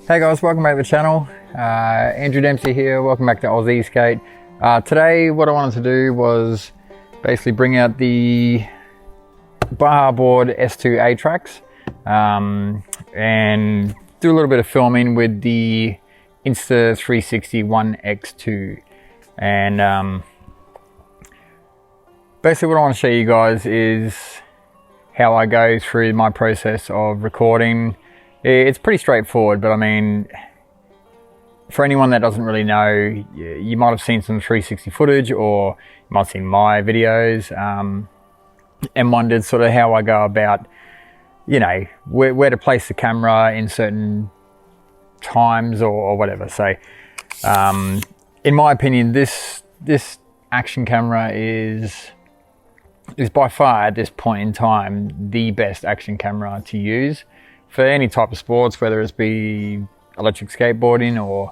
Hey guys, welcome back to the channel. Andrew Dempsey here, welcome back to Aussie Skate. Today what I wanted to do was basically bring out the Bajaboard S2 Atrax and do a little bit of filming with the Insta360oneX2. And basically what I want to show you guys is how I go through my process of recording. It's pretty straightforward, but I mean, for anyone that doesn't really know, you might have seen some 360 footage, or you might have seen my videos, and wondered sort of how I go about, you know, where to place the camera in certain times or whatever. So, in my opinion, this action camera is by far at this point in time the best action camera to use for any type of sports, whether it be electric skateboarding or,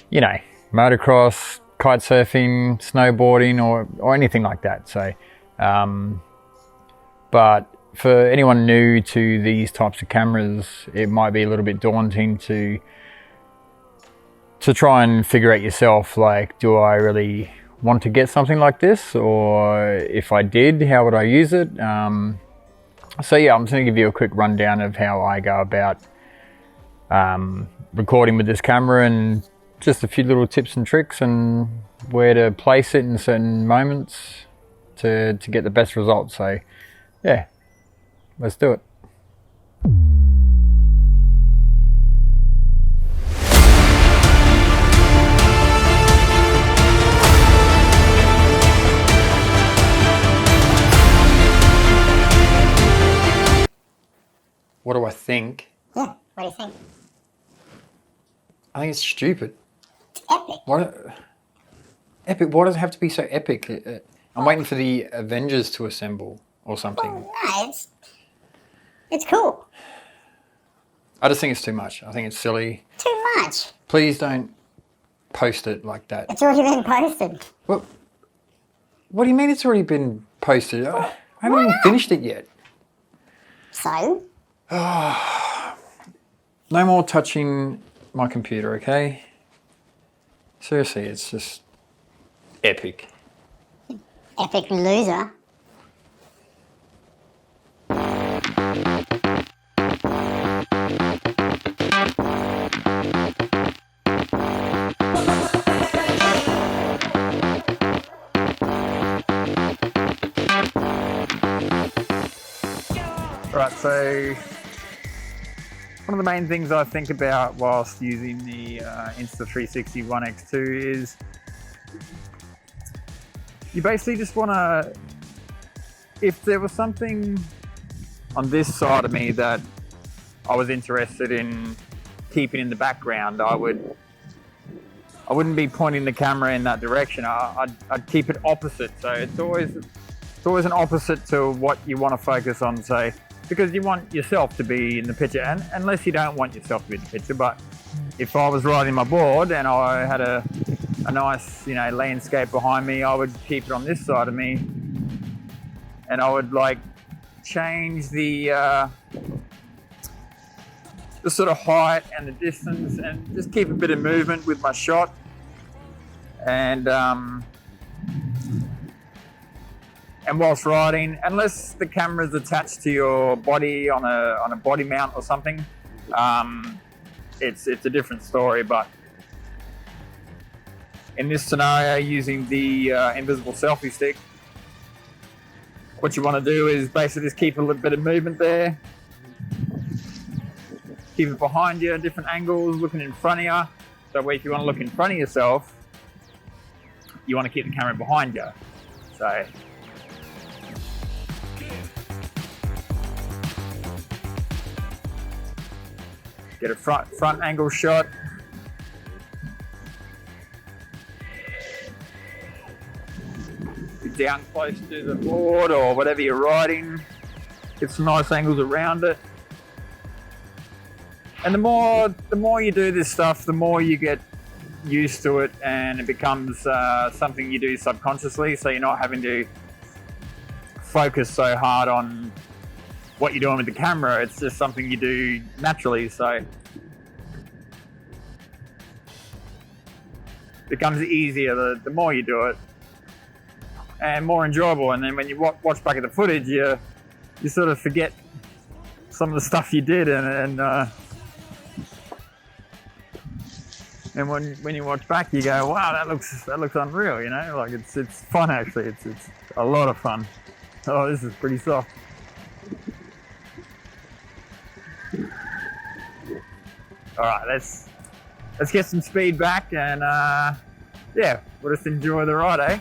you know, motocross, kite surfing, snowboarding, or anything like that. So, but for anyone new to these types of cameras, it might be a little bit daunting to try and figure out yourself, like, do I really want to get something like this? Or if I did, how would I use it? So yeah, I'm just going to give you a quick rundown of how I go about recording with this camera, and just a few little tips and tricks and where to place it in certain moments to get the best results. So yeah, let's do it. What do I think? Yeah, what do you think? I think it's stupid. It's epic. Epic? Why does it have to be so epic? I'm waiting for the Avengers to assemble or something. Well, no, it's cool. I just think it's too much. I think it's silly. Too much. Please don't post it like that. It's already been posted. What do you mean it's already been posted? I haven't even finished it yet. So? No more touching my computer, okay? Seriously, it's just epic. Epic loser. Right, so one of the main things I think about whilst using the Insta360oneX2 is you basically just want to, if there was something on this side of me that I was interested in keeping in the background, I wouldn't be pointing the camera in that direction. I'd keep it opposite. So it's always an opposite to what you want to focus on. So, because you want yourself to be in the picture, and unless you don't want yourself to be in the picture. But if I was riding my board and I had a nice, you know, landscape behind me, I would keep it on this side of me, and I would like change the sort of height and the distance, and just keep a bit of movement with my shot. And whilst riding, unless the camera's attached to your body on a body mount or something, it's a different story. But in this scenario, using the invisible selfie stick, what you want to do is basically just keep a little bit of movement there. Keep it behind you, different angles, looking in front of you. So if you want to look in front of yourself, you want to keep the camera behind you. So get a front angle shot. Be down close to the board or whatever you're riding. Get some nice angles around it. And the more you do this stuff, the more you get used to it, and it becomes something you do subconsciously. So you're not having to focus so hard on what you're doing with the camera. It's just something you do naturally. So becomes easier the more you do it, and more enjoyable. And then when you watch back at the footage, you sort of forget some of the stuff you did, and when you watch back, you go, wow, that looks unreal, you know. Like it's fun actually. It's a lot of fun. Oh, this is pretty soft. All right, let's get some speed back, and yeah, we'll just enjoy the ride, eh?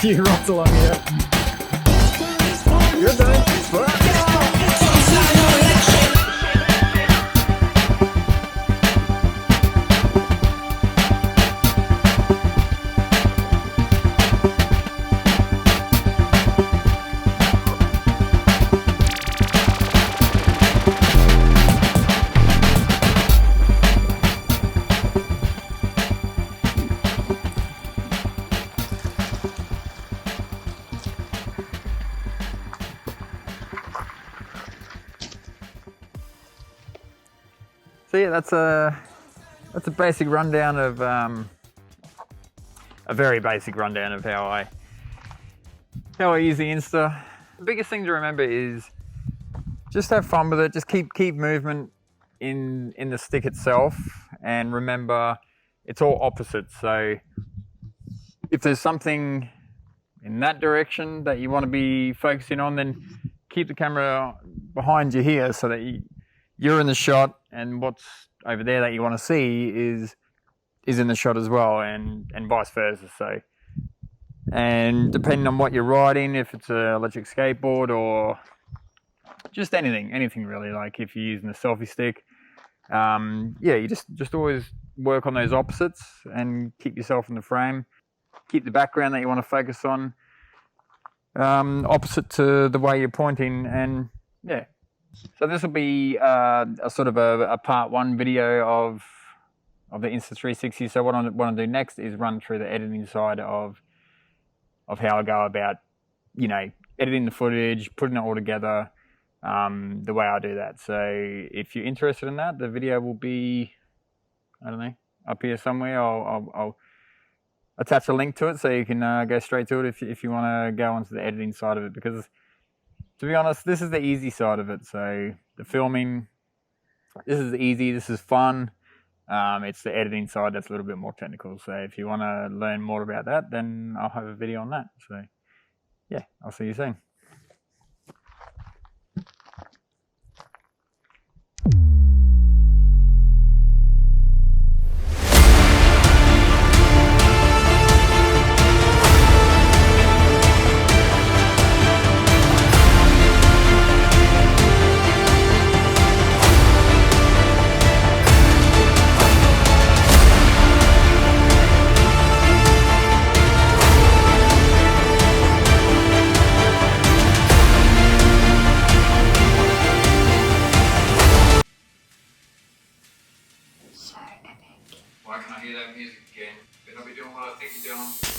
Few rocks along here. Good day. So yeah, that's a basic rundown of a very basic rundown of how I use the Insta. The biggest thing to remember is just have fun with it. Just keep movement in the stick itself, and remember it's all opposites. So if there's something in that direction that you want to be focusing on, then keep the camera behind you here so that you're in the shot, and what's over there that you want to see is in the shot as well, and vice versa. So, and depending on what you're riding, if it's an electric skateboard or just anything really, like if you're using a selfie stick, yeah, you just always work on those opposites and keep yourself in the frame. Keep the background that you want to focus on opposite to the way you're pointing, and yeah. So this will be a sort of a part one video of the Insta360. So what I want to do next is run through the editing side of how I go about, you know, editing the footage, putting it all together, the way I do that. So if you're interested in that, the video will be, I don't know, up here somewhere. I'll attach a link to it so you can go straight to it if you want to go onto the editing side of it, because to be honest, this is the easy side of it. So the filming, this is easy, this is fun. It's the editing side that's a little bit more technical. So if you want to learn more about that, then I'll have a video on that. So yeah, I'll see you soon. Why can't I hear that music again? Better not be doing what I think you're doing.